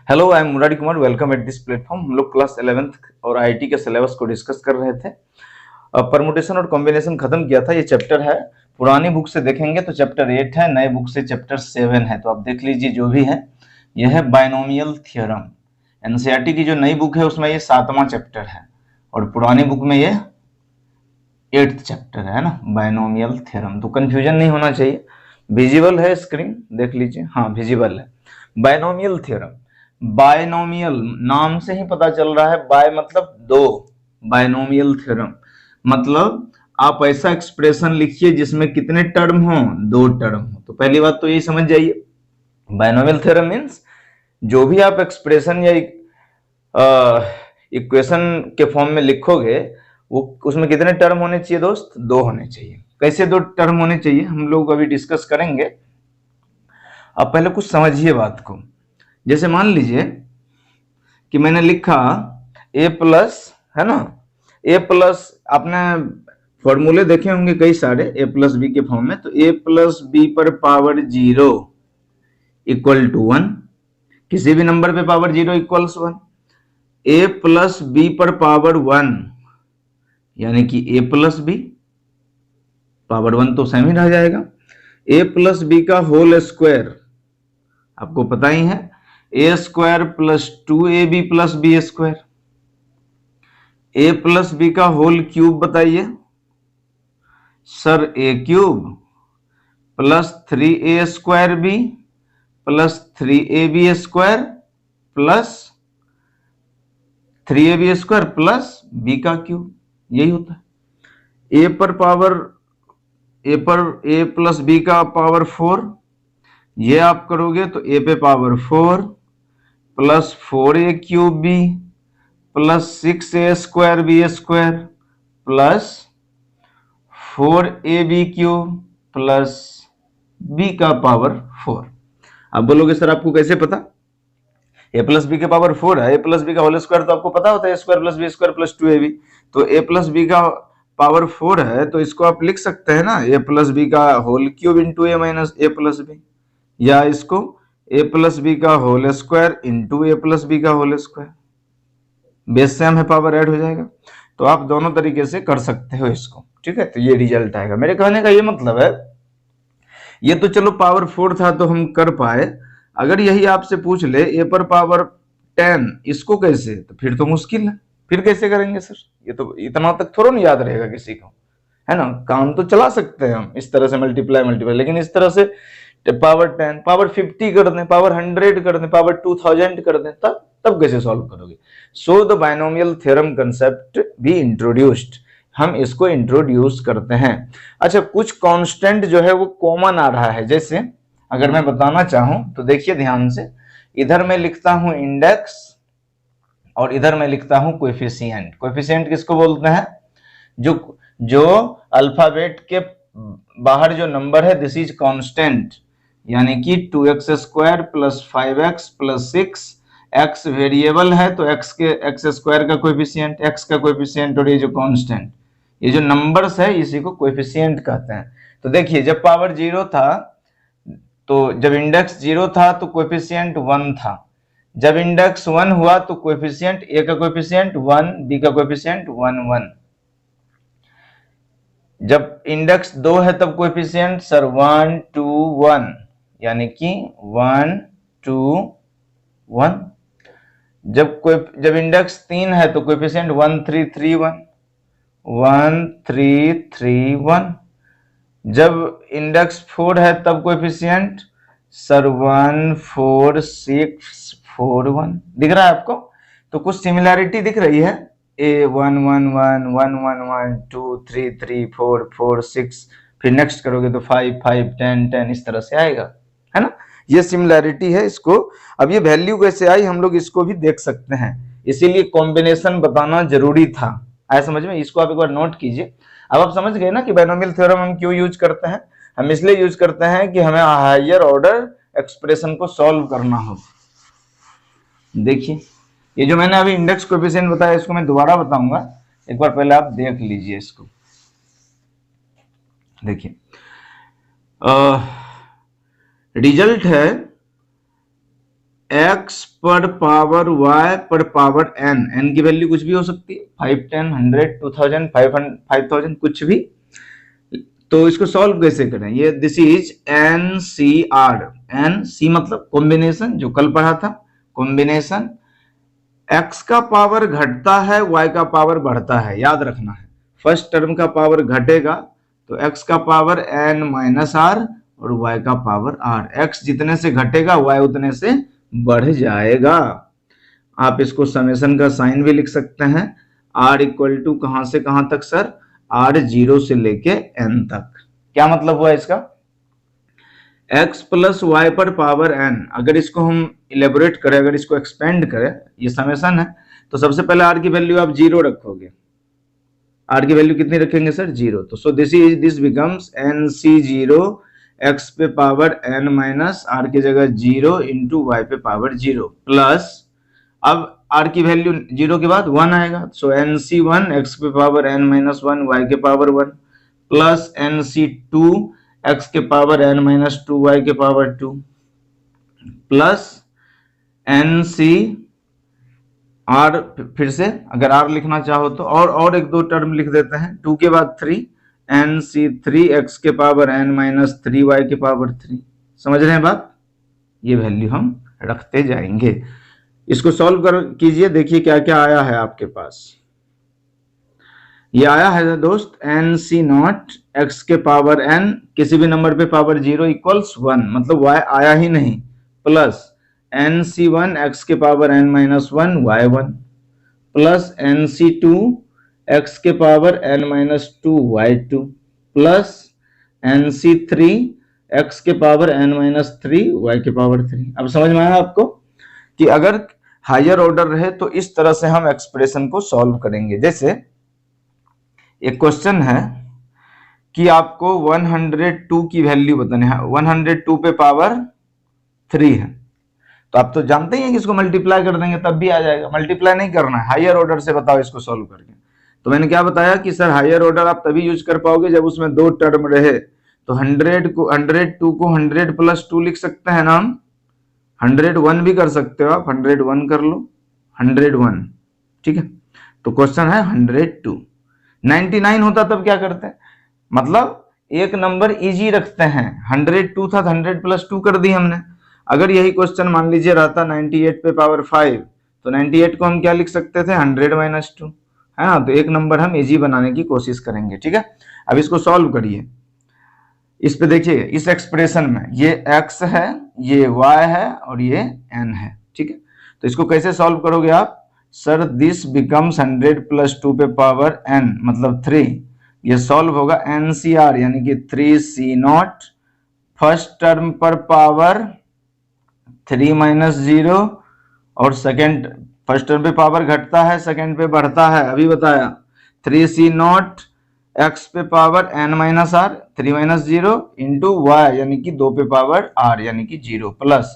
Hello, I am Murari Kumar. Welcome at this platform. हम लोग class 11th और आईटी के सिलेबस को डिस्कस कर रहे थे। परमुटेशन और कॉम्बिनेशन खत्म किया था। ये चैप्टर है, पुरानी बुक से देखेंगे तो चैप्टर 8 है, नए बुक से चैप्टर 7 है। तो आप देख लीजिए जो भी है। यह है बाइनोमियल थ्योरम। एनसीईआरटी की जो नई बुक है उसमें ये 7वां चैप्टर है और पुरानी बुक में ये 8th चैप्टर है ना, बाइनोमियल थ्योरम। तो कंफ्यूजन नहीं होना चाहिए। विजिबल है स्क्रीन, देख लीजिए। हाँ, विजिबल है। बाइनोमियल थ्योरम, बायनोमियल नाम से ही पता चल रहा है। बाय मतलब दो, बायनोमियल थ्योरम मतलब आप ऐसा एक्सप्रेशन लिखिए जिसमें कितने टर्म हो, दो टर्म हो। तो पहली बात तो यही समझ जाइए, बायनोमियल थ्योरम मीन्स जो भी आप एक्सप्रेशन या इक्वेशन के फॉर्म में लिखोगे वो उसमें कितने टर्म होने चाहिए दोस्त, दो होने चाहिए। कैसे दो टर्म होने चाहिए हम लोग अभी डिस्कस करेंगे। अब पहले कुछ समझिए बात को। जैसे मान लीजिए कि मैंने लिखा a प्लस, है ना, a प्लस, आपने फॉर्मूले देखे होंगे कई सारे a प्लस बी के फॉर्म में। तो a प्लस बी पर पावर 0 इक्वल टू 1, किसी भी नंबर पे power 0 equals 1। a plus b पर पावर 1 यानी कि a प्लस बी, पावर 1 तो सेम ही रह जाएगा। a प्लस बी का होल स्क्वायर आपको पता ही है, a square plus 2ab plus b square. a plus b का होल क्यूब बताइए sir, a cube plus 3a square b plus 3ab square plus 3ab square plus b का cube, यही होता है। a पर a प्लस बी का power 4, ये आप करोगे तो a पे power 4 plus 4a cube b plus 6a square B square plus 4ab cube plus b का पावर 4। अब बोलोगे सर आपको कैसे पता, a प्लस बी के पावर 4 है, a प्लस बी का होल स्क्वायर तो आपको पता होता है a square plus b square plus 2ab। तो a प्लस बी का पावर 4 है तो इसको आप लिख सकते हैं ना, a प्लस बी का whole cube into a minus a plus b, या इसको a प्लस बी का whole square into a plus b का होल स्क्वायर। बेस सेम है, पावर ऐड हो जाएगा। तो आप दोनों तरीके से कर सकते हो इसको, ठीक है। तो ये रिजल्ट आएगा। मेरे कहने का ये मतलब है, ये तो चलो पावर 4 था तो हम कर पाए। अगर यही आपसे पूछ ले a पर पावर 10, इसको कैसे, तो फिर तो मुश्किल है। फिर कैसे करेंगे सर, ये तो इतना तक थोड़ा नहीं याद रहेगा किसी को, है ना। काम तो चला सकते हैं हम इस तरह से, मल्टीप्लाई, लेकिन इस तरह से पावर 10, पावर 50 कर दें, पावर 100 कर दें, पावर 2000 कर दें, तब कैसे सॉल्व करोगे। So the binomial theorem concept भी इंट्रोड्यूस्ड, हम इसको इंट्रोड्यूस करते हैं। अच्छा, कुछ कांस्टेंट जो है वो कॉमन आ रहा है। जैसे अगर मैं बताना चाहूं तो देखिए ध्यान से, इधर मैं लिखता हूं इंडेक्स और इधर मैं लिखता हूं कोएफिशिएंट। कोएफिशिएंट किसको बोलते हैं, जो जो अल्फाबेट के बाहर जो नंबर है, दिस इज कांस्टेंट। यानी कि 2x square plus 5x plus 6, x variable है तो x स्क्वायर का कोएफिशिएंट, x का कोएफिशिएंट, और ये जो कांस्टेंट, ये जो नंबर्स है इसी को कोएफिशिएंट कहते हैं। तो देखिए जब पावर 0 था, तो जब इंडेक्स 0 था तो कोएफिशिएंट 1 था। जब इंडेक्स 1 हुआ तो कोएफिशिएंट, a का कोएफिशिएंट 1, b का कोएफिशिएंट 1 1। जब इंडेक्स 2 है तब कोएफिशिएंट सर 1 2 1, यानी कि 1 2 1। जब इंडेक्स 3 है तो कोएफिशिएंट 1 3 3 1, 1 3 3 1। जब इंडेक्स 4 है तब कोएफिशिएंट सर 1 4 6 4 1। दिख रहा है आपको, तो कुछ सिमिलैरिटी दिख रही है। a 1 1 1 1 1 1 2 3 3 4 4 6, फिर नेक्स्ट करोगे तो 5 5 10 10, इस तरह से आएगा, है ना। ये सिमिलैरिटी है इसको। अब ये वैल्यू कैसे आई हम लोग इसको भी देख सकते हैं, इसीलिए कॉम्बिनेशन बताना जरूरी था। आया समझ में, इसको आप एक बार नोट कीजिए। अब आप समझ गए ना कि बाइनोमियल थ्योरम हम क्यों यूज करते हैं। हम इसलिए यूज करते हैं कि हमें हायर ऑर्डर एक्सप्रेशन को सॉल्व करना हो। देखिए ये जो मैंने अभी इंडेक्स कोएफिशिएंट बताया, इसको मैं दोबारा बताऊंगा, एक बार पहले आप देख लीजिए इसको। देखिए रिजल्ट है x पर पावर y पर पावर n, n की वैल्यू कुछ भी हो सकती है, 5, 10, 100, 2000, 5000 कुछ भी। तो इसको सॉल्व कैसे करें, ये this is NCR, n c मतलब कॉम्बिनेशन, जो कल पढ़ा था कॉम्बिनेशन। x का पावर घटता है, y का पावर बढ़ता है, याद रखना है। फर्स्ट टर्म का पावर घटेगा तो x का पावर n माइनस आर और y का पावर r, x जितने से घटेगा y उतने से बढ़ जाएगा। आप इसको समेशन का साइन भी लिख सकते हैं, r इक्वल टू कहां से कहां तक सर, r 0 से लेके n तक। क्या मतलब हुआ इसका, x प्लस वाई पर पावर n, अगर इसको हम इलेबोरेट करें, अगर इसको एक्सपेंड करें, ये समेशन है, तो सबसे पहले r की वैल्यू आप 0 रखोगे। r की वैल्यू कितनी रखेंगे सर, 0। तो so this becomes NC0 x पे पावर n माइनस r की जगह 0 इंटू वाई पे पावर 0 प्लस, अब r की वैल्यू 0 के बाद 1 आएगा, सो NC1 x पे पावर n माइनस 1 y के पावर 1 प्लस NC2 x के पावर n माइनस 2 y के पावर 2 प्लस NC r, फिर से अगर r लिखना चाहो तो और एक दो टर्म लिख देते हैं, 2 के बाद 3, NC3 x के पावर n माइनस 3 y के पावर 3। समझ रहे हैं बात, ये वैल्यू हम रखते जाएंगे। इसको सॉल्व कर कीजिए, देखिए क्या क्या आया है आपके पास। ये आया है दोस्त NC0 x के पावर n किसी भी नंबर पे पावर 0 इक्वल्स 1, मतलब y आया ही नहीं, प्लस NC1 x के power n minus 1 y1 plus NC2 x के power n minus 2 y2 plus NC3 x के पावर n माइनस 3 y के पावर 3। अब समझ में आया आपको कि अगर हायर ऑर्डर रहे तो इस तरह से हम एक्सप्रेशन को सॉल्व करेंगे। जैसे एक क्वेश्चन है कि आपको 102 की वैल्यू बतानी है, 102 पे पावर 3 है, तो आप तो जानते ही हैं कि इसको मल्टीप्लाई कर देंगे तब भी आ जाएगा, मल्टीप्लाई नहीं करना है, हायर ऑर्डर से बताओ इसको सॉल्व करके। तो मैंने क्या बताया कि सर हायर ऑर्डर आप तभी यूज कर पाओगे जब उसमें दो टर्म रहे, तो 102 को 100 प्लस 2 लिख सकते हैं ना हम, 101 भी कर सकते हो आप, 101 कर लो, 101, ठीक है। तो क्वेश्चन है 102, 99 होता तब क्या करते हैं, मतलब एक नंबर इजी रखते हैं, 102 था तो 100 प्लस 2 कर दी हमने। अगर यही क्वेश्चन मान लीजिए रहता 98 पे पावर 5, तो 98 को हम क्या लिख सकते थे, 100 माइनस 2, है ना। तो एक नंबर हम इजी बनाने की कोशिश करेंगे, ठीक है। अब इसको सॉल्व करिए, इस पे देखिए, इस एक्सप्रेशन में ये x है, ये y है और ये n है, ठीक है। तो इसको कैसे सॉल्व करोगे आप, सर दिस बिकम्स 100 प्लस 2 पे पावर n मतलब 3, ये सॉल्व होगा NCR यानी कि 3C0, फर्स्ट टर्म पर पावर 3 माइनस 0 और सेकेंड, फर्स्ट टर्म पे पावर घटता है, सेकेंड पे बढ़ता है, अभी बताया, 3C0 x पे पावर n माइनस आर 3 माइनस 0 इंटू वाई यानी कि 2 पे पावर r यानी कि 0 प्लस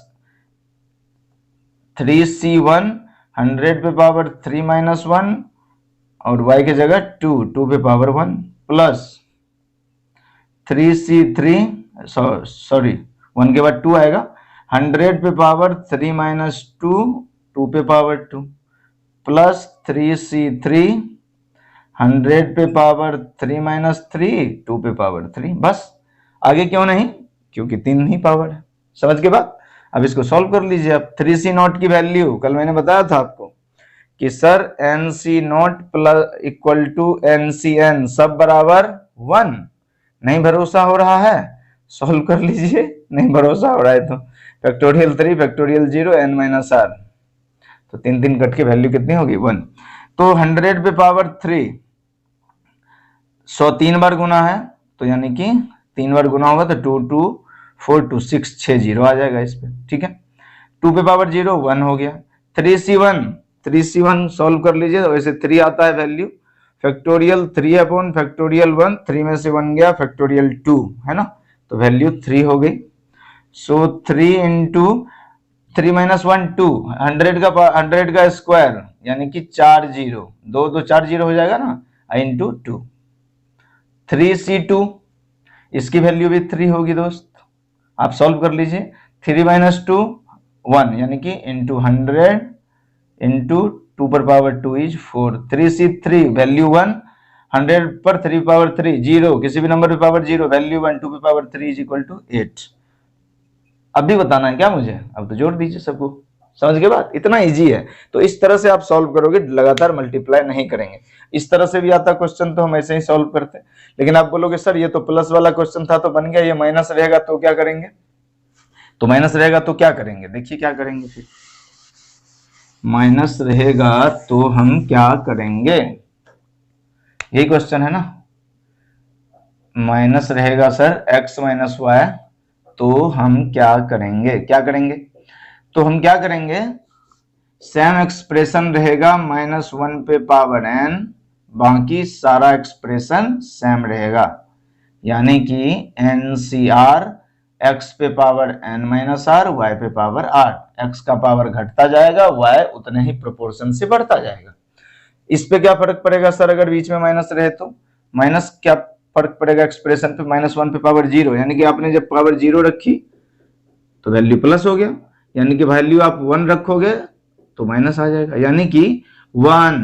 3C1 100 पे पावर 3 माइनस 1 और y की जगह 2 पे पावर 1 प्लस 3C3 सॉरी 1 के बाद 2 आएगा, 100 पे पावर 3 माइनस 2 पे पावर 2 प्लस 3C3 100 पे पावर 3 माइनस 2 पे पावर 3, बस आगे क्यों नहीं, क्योंकि 3 ही पावर है। समझ के बाद अब इसको सॉल्व कर लीजिए आप। 3C0 की वैल्यू कल मैंने बताया था आपको कि sir NC0 plus equal to NCN सब बराबर 1, नहीं भरोसा हो रहा है सॉल्व कर लीजिए, नहीं भरोसा हो रहा है तो factorial 3 factorial 0 n minus r, तो 3 कट के वैल्यू कितनी होगी 1। तो 100 पे पावर 3 100 3 बार गुना है, तो यानी कि 3 बार गुना होगा तो 2 2 4 2 6 6 0 आ जाएगा इस पे, ठीक है। 2 पे पावर 0 1 हो गया। 3C1 सॉल्व कर लीजिए, तो वैसे 3 आता है वैल्यू, फैक्टोरियल 3 अपॉन फैक्टोरियल 1, 3 में से 1 गया फैक्टोरियल 2, है ना, तो वैल्यू 3 हो गई। सो 3 इंटू 3 माइनस 1 2, 100 का स्क्वायर यानी कि 4 0, 2 2 4 0 हो जाएगा ना, इंटू 2, 3C2 इसकी वैल्यू भी 3 होगी दोस्त, आप सॉल्व कर लीजिए। 3 माइनस 2 1 यानी कि इंटू 100 इंटू 2 पर पावर 2 इज 4, 3C3 वैल्यू 1, 100 पर 3 पावर 3 0, किसी भी नंबर पे पावर 0 वैल्यू 1, 2 पे पावर 3 इज इक्वल टू 8। अब भी बताना है क्या मुझे? अब तो जोड़ दीजिए सबको, समझ गए बात? इतना इजी है। तो इस तरह से आप सॉल्व करोगे, लगातार मल्टीप्लाई नहीं करेंगे। इस तरह से भी आता क्वेश्चन तो हम ऐसे ही सॉल्व करते हैं। लेकिन आप बोलोगे सर ये तो प्लस वाला क्वेश्चन था तो बन गया, ये माइनस रहेगा तो क्या करेंगे? तो माइनस रहेगा तो क्या करेंगे, देखिए क्या करेंगे। फिर माइनस रहेगा तो हम क्या करेंगे, यही क्वेश्चन है ना। माइनस रहेगा सर x माइनस वाई, तो हम क्या करेंगे, क्या करेंगे? तो हम क्या करेंगे, सेम एक्सप्रेशन रहेगा -1 पे पावर n, बाकी सारा एक्सप्रेशन सेम रहेगा, यानी कि NCR x पे power n minus r, y पे पावर r। x का पावर घटता जाएगा, y उतने ही प्रोपोर्शन से बढ़ता जाएगा। इस पे क्या फर्क पड़ेगा सर अगर बीच में माइनस रहे तो? माइनस क्या फर्क पड़ेगा एक्सप्रेशन पे? -1 पे पावर 0, यानी कि आपने जब पावर 0 रखी तो वैल्यू प्लस हो गया, यानी कि वैल्यू आप 1 रखोगे तो माइनस आ जाएगा, यानी कि 1,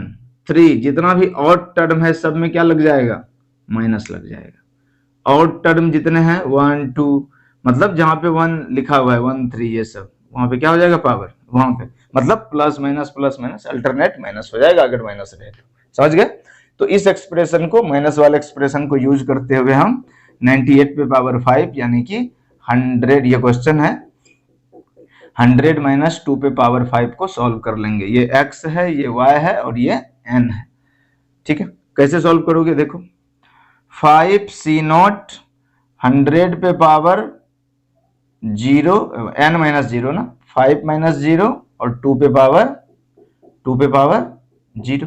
3 जितना भी ऑड टर्म है सब में क्या लग जाएगा, माइनस लग जाएगा। ऑड टर्म जितने हैं 1, 2, मतलब जहां पे 1 लिखा हुआ है 1, 3 ये सब, वहां पे क्या हो जाएगा पावर, वहां पे मतलब प्लस माइनस अल्टरनेट माइनस हो जाएगा अगर माइनस रहे तो। समझ गए? तो इस एक्सप्रेशन को, माइनस वाले एक्सप्रेशन को यूज करते हुए हम 98 पे पावर 5 यानी कि 100, ये क्वेश्चन है 100 माइनस 2 पे पावर 5 को सॉल्व कर लेंगे। ये x है, ये y है और ये n है। ठीक है, कैसे सॉल्व करोगे देखो, 5C0 100 पे पावर 0 n माइनस 0 ना, 5 माइनस 0 और 2 पे पावर 0,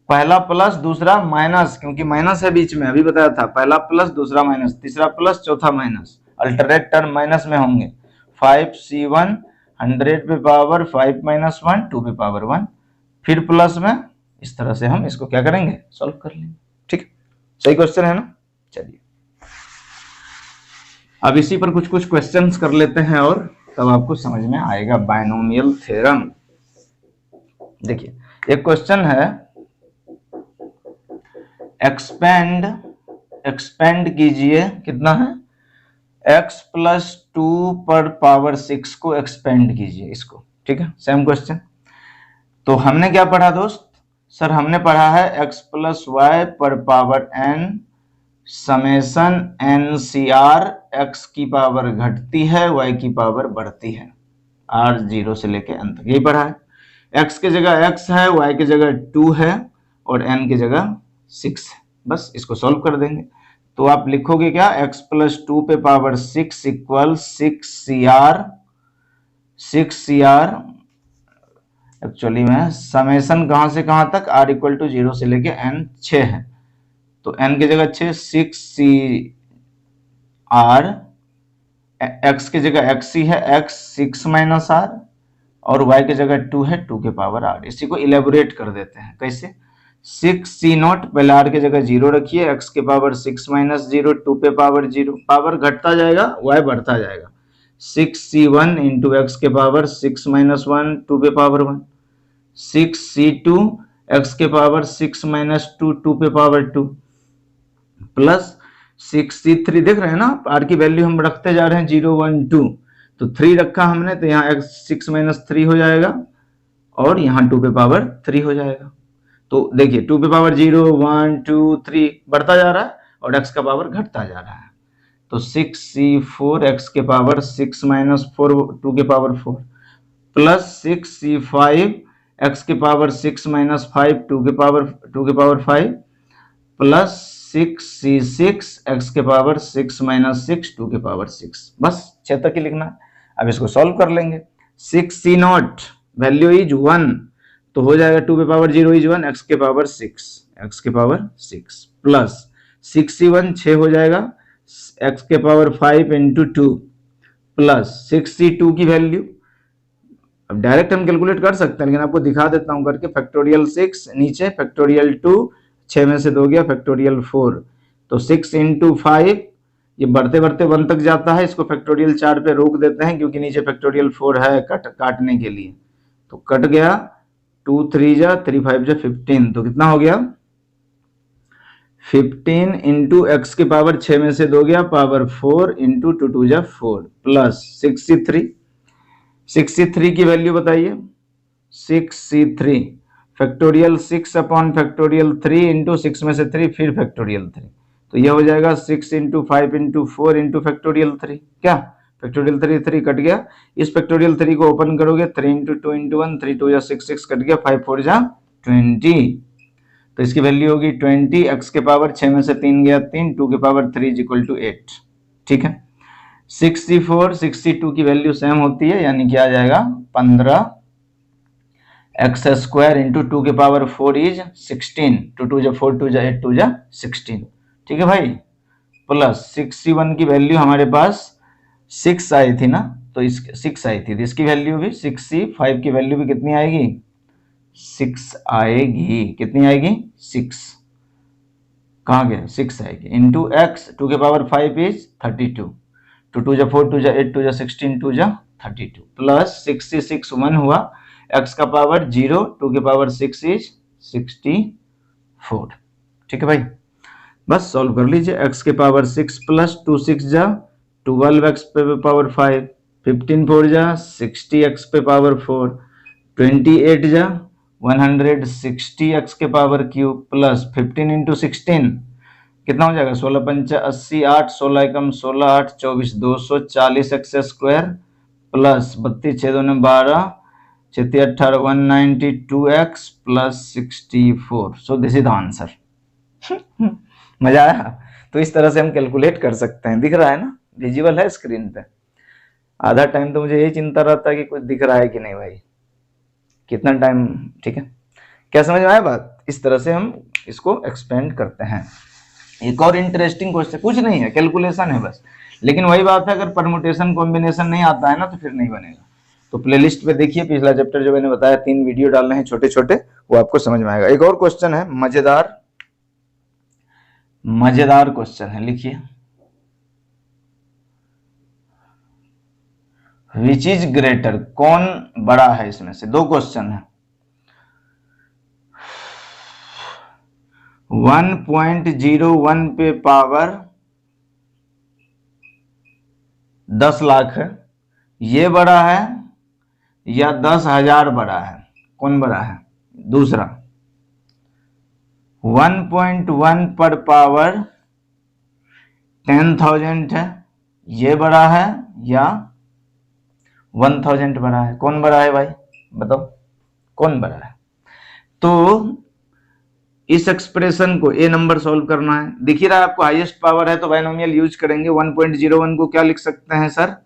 पहला प्लस दूसरा माइनस, क्योंकि माइनस है बीच में, अभी बताया था, पहला प्लस दूसरा माइनस, तीसरा प्लस चौथा माइनस, अल्टरनेट टर्म माइनस में होंगे। 5C1 100 पे पावर 5 माइनस 1, 2 पे पावर 1, फिर प्लस में। इस तरह से हम इसको क्या करेंगे, सॉल्व कर लेंगे। ठीक है, सही क्वेश्चन है ना। चलिए अब इसी पर कुछ कुछ क्वेश्चंस कर लेते हैं और तब आपको समझ में आएगा बायनोमियल थ्योरम। देखिए एक क्वेश्चन है, एक्सपेंड कीजिए, कितना है, x प्लस 2 पर पावर 6 को एक्सपेंड कीजिए इसको। ठीक है, सेम क्वेश्चन। तो हमने क्या पढ़ा दोस्त, सर हमने पढ़ा है x प्लस वाई पर power n summation NCR, x की पावर घटती है y की पावर बढ़ती है, r 0 से लेके n तक, यही पढ़ा है। x की जगह x है, y की जगह 2 है और n की जगह 6 है। बस इसको सॉल्व कर देंगे। तो आप लिखोगे क्या, x प्लस 2 पे पावर 6 इक्वल 6CR, एक्चुअली में समेशन कहां से कहां तक, r इक्वल टू 0 से लेके n 6 है, तो n की जगह 6, 6CR, x की जगह x ही है, x 6 माइनस r और y की जगह 2 है, 2 के पावर r। इसी को इलेबोरेट कर देते हैं, कैसे, 6C0 पहले r की जगह 0 रखिए, x के पावर 6 माइनस 0, 2 पे पावर 0, पावर घटता जाएगा y बढ़ता जाएगा, 6C1 इंटू एक्स के पावर 6 माइनस 1, 2 पे पावर 1, 6C2 x के पावर 6 माइनस 2, 2 पे पावर 2, प्लस 6C3, देख रहे हैं ना r की वैल्यू हम रखते जा रहे हैं 0, 1, 2, तो 3 रखा हमने, तो यहाँ x 6 माइनस 3 हो जाएगा और यहाँ 2 पे पावर 3 हो जाएगा। तो देखिए 2 पे पावर 0, 1, 2, 3 बढ़ता जा रहा है और x का पावर घटता जा रहा है। तो 6C4 x के पावर 6 माइनस 4, 2 के पावर 4, प्लस 6C5 x के पावर 6 माइनस 5, 2 के पावर 5, प्लस 6C6 x के पावर 6 माइनस 6, 2 के पावर 6। बस 6 तक ही लिखना। अब इसको सॉल्व कर लेंगे। 6C0 वैल्यू इज 1, तो हो जाएगा 2 पे पावर 0 इज 1, x के पावर 6, प्लस 6C1 6 हो जाएगा, x के पावर 5 इंटू 2, प्लस 6C2 की वैल्यू, अब डायरेक्ट हम कैलकुलेट कर सकते हैं लेकिन आपको दिखा देता हूं करके, फैक्टोरियल 6 नीचे, फैक्टोरियल 2, 6 में से 2 गया, फैक्टोरियल 4, तो 6 इंटू 5 ये बढ़ते बढ़ते 1 तक जाता है, इसको फैक्टोरियल 4 पे रोक देते हैं क्योंकि नीचे फैक्टोरियल 4 है काटने के लिए, तो कट गया 2 3 जा 3 5 जा 15, तो कितना हो गया 15 इंटू एक्स के पावर 6 में से 2 गया पावर 4 इंटू 2 2 जा 4 प्लस 63 की वैल्यू बताइए 63 फैक्टोरियल 6 अपॉन फैक्टोरियल 3 इंटू 6 में से 3 फिर फैक्टोरियल 3, तो यह हो जाएगा 6 इंटू 5 इंटू 4 इंटू फैक्टोरियल 3, क्या फैक्टोरियल 3 कट गया, इस फैक्टोरियल 3 को ओपन करोगे 3 इंटू 2 इंटू 1 3 2 जा 6 कट गया 5 4 जा 20, तो इसकी वैल्यू होगी 20, एक्स के पावर 6 में से 3 गया 3, 2 के पावर 3 इज इक्वल टू 8, ठीक है। 64 62 की वैल्यू सेम होती है, यानी कि आ जाएगा 15 एक्स स्क्वायर इंटू 2 के पावर 4 इज 16, 2 2 जा 4 2 जा 8 2 जा 16, ठीक है भाई, प्लस 61 की वैल्यू हमारे पास 6 आई थी ना, तो इस 6 आई थी, तो इसकी वैल्यू भी 65 की वैल्यू भी कितनी आएगी 6 आएगी, कितनी आएगी 6, कहाँ गया 6 आएगी इंटू एक्स 2 के पावर 5 इज 32, 2 2 जा 4 2 जा 8 2 जा 16 2 जा 32 प्लस 66 1 हुआ, एक्स का पावर 0 2 के पावर 6 इज 64, ठीक है भाई, बस सॉल्व कर लीजिए, एक्स के पावर 6 प्लस 2 6 जा 12 एक्स पे पावर 5, 15 4 जा 60 एक्स पे पावर 4, 28 जा 160 एक्स के पावर क्यूब प्लस 15 इंटू 16 कितना हो जाएगा 16 पंचा 80 8 16 एकम 16 8 24 240 x square plus 32 6 2 12 6 18 192 x plus 64, so this is the answer. मजा आया, तो इस तरह से हम कैलकुलेट कर सकते हैं, दिख रहा है ना, विजिबल है स्क्रीन पे, आधा टाइम तो मुझे यही चिंता रहता है कि कुछ दिख रहा है कि नहीं भाई, कितना टाइम, ठीक है, क्या समझ में आया बात, इस तरह से हम इसको एक्सपेंड करते हैं। एक और इंटरेस्टिंग क्वेश्चन, कुछ नहीं है कैलकुलेशन है बस, लेकिन वही बात है अगर परमुटेशन कॉम्बिनेशन नहीं आता है ना तो फिर नहीं बनेगा, तो प्लेलिस्ट पे देखिए पिछला चैप्टर जो मैंने बताया 3 वीडियो डालने हैं छोटे छोटे, वो आपको समझ में आएगा। एक और क्वेश्चन है मजेदार क्वेश्चन है, लिखिए विच इज ग्रेटर, कौन बड़ा है, इसमें से 2 क्वेश्चन है, 1.01 पे पावर 10 लाख है, ये बड़ा है या 10,000 बड़ा है, कौन बड़ा है, दूसरा 1.1 पर पावर 10,000 है, ये बड़ा है या 1000 बड़ा है, कौन बड़ा है भाई बताओ, कौन बड़ा है। तो इस एक्सप्रेशन को ए नंबर सॉल्व करना है, दिख ही रहा है आपको हाईएस्ट पावर है तो बाइनोमियल यूज करेंगे। 1.01 को क्या लिख सकते हैं सर,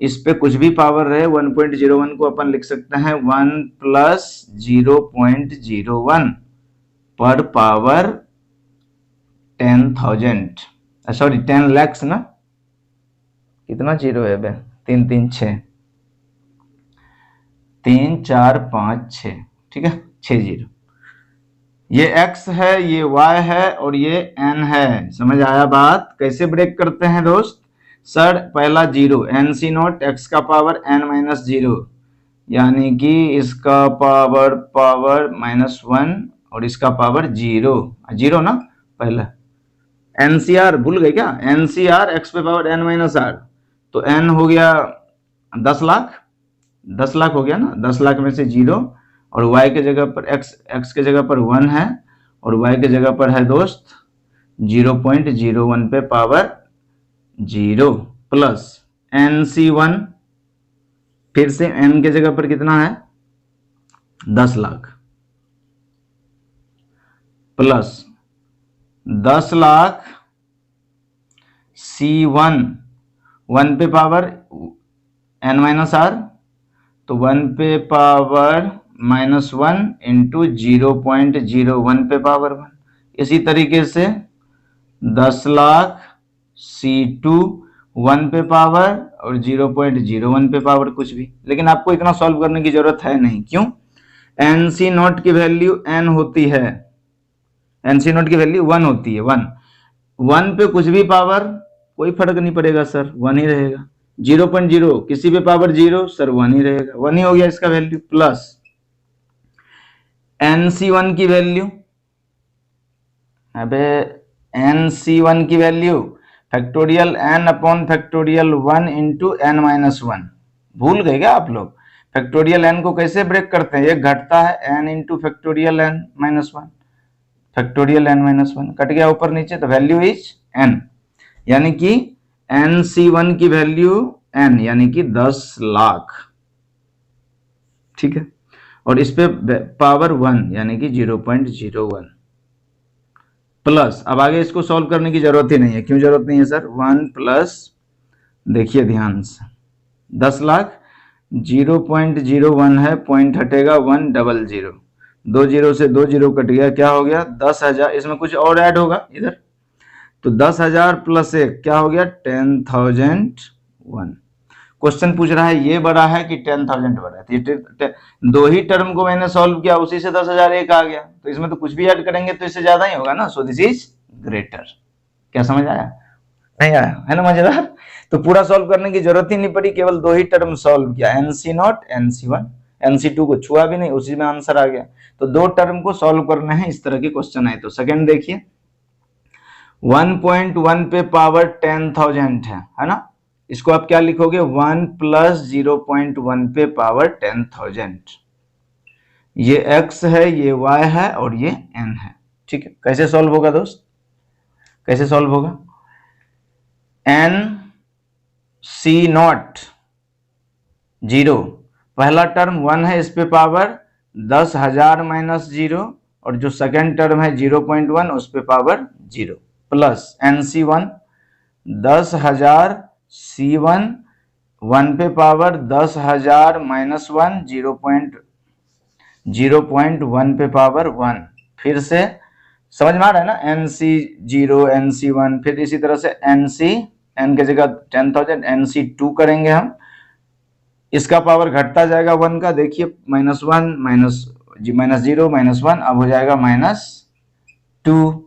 इस पे कुछ भी पावर रहे 1.01 को अपन लिख सकते हैं 1 प्लस 0.01 पर पावर 10,000, सॉरी 10 lakhs ना, कितना जीरो है बे, 3 3 6 3 4 5 6, ठीक है 6 जीरो, ये x है ये y है और ये n है, समझ आया बात, कैसे ब्रेक करते हैं दोस्त, सर पहला जीरो nc नॉट x का पावर n माइनस 0, यानी कि इसका पावर -1 और इसका पावर 0 0 ना, पहला NCR भूल गए क्या, NCR x पे पावर n माइनस r, तो n हो गया 10 लाख, 10 लाख हो गया ना, 10 लाख में से 0 और y के जगह पर x के जगह पर 1 है और y के जगह पर है दोस्त 0.01 पे पावर 0 प्लस NC1, फिर से n के जगह पर कितना है 10 लाख प्लस 10 लाख C1 1 पे पावर n माइनस r, तो 1 पे पावर -1 इंटू 0.01 पे पावर 1, इसी तरीके से 10 लाख C2 1 पे पावर और 0.01 पे पावर कुछ भी, लेकिन आपको इतना सॉल्व करने की जरूरत है नहीं, क्यों, NC नॉट की वैल्यू n होती है, NC नॉट की वैल्यू 1 होती है, 1 पे कुछ भी पावर कोई फर्क नहीं पड़ेगा सर, 1 ही रहेगा। 0.0 किसी भी पावर 0 सर 1 ही रहेगा, 1 ही हो गया इसका वैल्यू। प्लस NC1 की वैल्यू, अबे NC1 की value factorial n upon factorial 1 into n minus 1। भूल गए क्या आप लोग? फैक्टोरियल n को कैसे ब्रेक करते हैं? एक घटता है n into factorial n minus 1, factorial n minus 1 cut गया ऊपर नीचे, तो वैल्यू इज n, यानी कि NC1 की वैल्यू n यानी कि 10 लाख, ठीक है। और इस पे पावर 1 यानी कि 0.01 प्लस। अब आगे इसको सॉल्व करने की जरूरत ही नहीं है। क्यों जरूरत नहीं है सर? 1 प्लस, देखिए ध्यान से, 10 लाख 0.01 है, पॉइंट हटेगा 100, 2 जीरो से 2 जीरो कट गया, क्या हो गया? 10,000। इसमें कुछ और ऐड होगा इधर, तो 10,000 प्लस 1 क्या हो गया? 10,001। क्वेश्चन पूछ रहा है ये बड़ा है कि 10,000 बड़ा है। दो ही टर्म को मैंने सॉल्व किया, उसी से 10,001 आ गया, तो इसमें तो कुछ भी ऐड करेंगे तो इससे ज्यादा ही होगा ना। So this is greater. क्या समझ आया? नहीं आया है ना? मजेदार। तो पूरा सॉल्व करने की जरूरत ही नहीं पड़ी, केवल 2 ही टर्म सॉल्व किया, NC0 NC1, NC2 को छुआ भी नहीं, उसी में आंसर आ गया। तो 2 टर्म को सॉल्व करना है, इस तरह के क्वेश्चन आए। तो सेकंड देखिए, 1.1 पे पावर 10,000 है ना? इसको आप क्या लिखोगे? 1 प्लस 0.1 पे पावर 10,000। ये x है, ये y है और ये n है, ठीक है। कैसे सॉल्व होगा दोस्त? कैसे सॉल्व होगा? NC0 0, पहला टर्म 1 है, इस पे पावर 10,000 माइनस 0, और जो सेकेंड टर्म है 0.1 उस पे पावर 0, प्लस NC1 10,000 C1 1 पे पावर 10,000 माइनस 1 0.1 पे पावर 1। फिर से समझ में आ रहा है ना? NC0 NC1, फिर इसी तरह से NC, n की जगह 10,000, NC2 करेंगे हम, इसका पावर घटता जाएगा 1 का, देखिए -1 -0 -1, अब हो जाएगा -2,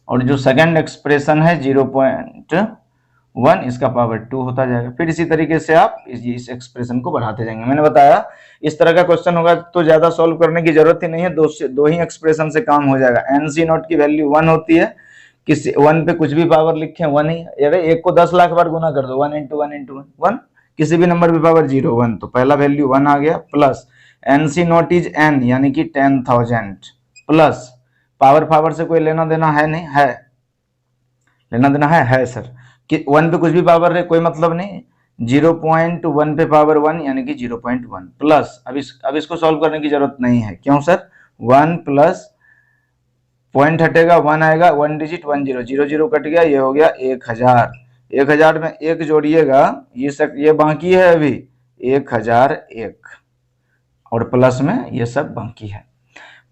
और जो सेकंड एक्सप्रेशन है 0.1, इसका पावर 2 होता जाएगा। फिर इसी तरीके से आप इस एक्सप्रेशन को बढ़ाते जाएंगे। मैंने बताया इस तरह का क्वेश्चन होगा तो ज्यादा सॉल्व करने की जरूरत ही नहीं है, दो ही एक्सप्रेशन से काम हो जाएगा। NC0 की वैल्यू 1 होती है, किसी 1 पे कुछ भी पावर लिखे 1 ही, अरे एक को 10 लाख बार गुना कर दो, 1 × 1 × 1, किसी भी नंबर पे पावर 0 1, तो पहला वैल्यू 1 आ गया, प्लस NC0 इज n यानी कि 10,000, प्लस पावर से कोई लेना देना है नहीं, है लेना देना है सर, कि 1 पे कुछ भी पावर है कोई मतलब नहीं, 0.1 पे पावर 1 यानी कि 0.1, प्लस अब इसको सॉल्व करने की जरूरत नहीं है। क्यों सर? 1 प्लस पॉइंट हटेगा 1 आएगा, 1 डिजिट 1 0, 0 0 कट गया, ये हो गया 1000। 1000 में 1 जोड़िएगा, ये बाकी है अभी 1001, और प्लस में ये सब बाकी है।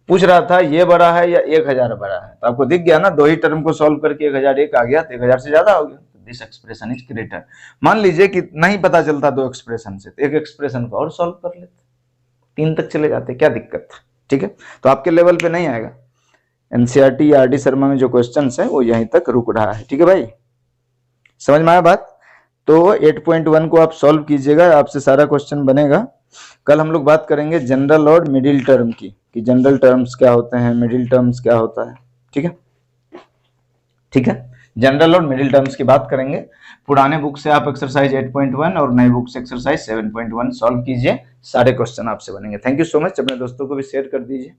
पूछ रहा था ये बड़ा है या 1000 बड़ा है, तो आपको दिख गया ना, 2 ही टर्म को सॉल्व करके 1001 आ गया, तो 1000 से ज्यादा हो गया, दिस एक्सप्रेशन इज ग्रेटर। मान लीजिए कि नहीं पता चलता 2 एक्सप्रेशन से, तो एक एक्सप्रेशन को और सॉल्व कर लेते, 3 तक चले जाते, क्या दिक्कत था? ठीक है, तो आपके लेवल पे नहीं आएगा। एनसीईआरटी या RD शर्मा में जो क्वेश्चन है वो यहीं तक रुक रहा है, ठीक है भाई, समझ में आया बात? तो 8.1 को आप सॉल्व कीजिएगा, आपसे सारा क्वेश्चन बनेगा। कल हम लोग बात करेंगे जनरल और मिडिल टर्म की, कि जनरल टर्म्स क्या होते हैं, मिडिल टर्म्स क्या होता है, ठीक है? ठीक है, जनरल और मिडिल टर्म्स की बात करेंगे। पुराने बुक से आप एक्सरसाइज 8.1 और नई बुक से एक्सरसाइज 7.1 सॉल्व कीजिए, सारे क्वेश्चन आपसे बनेंगे। थैंक यू सो मच, अपने दोस्तों को भी शेयर कर दीजिए।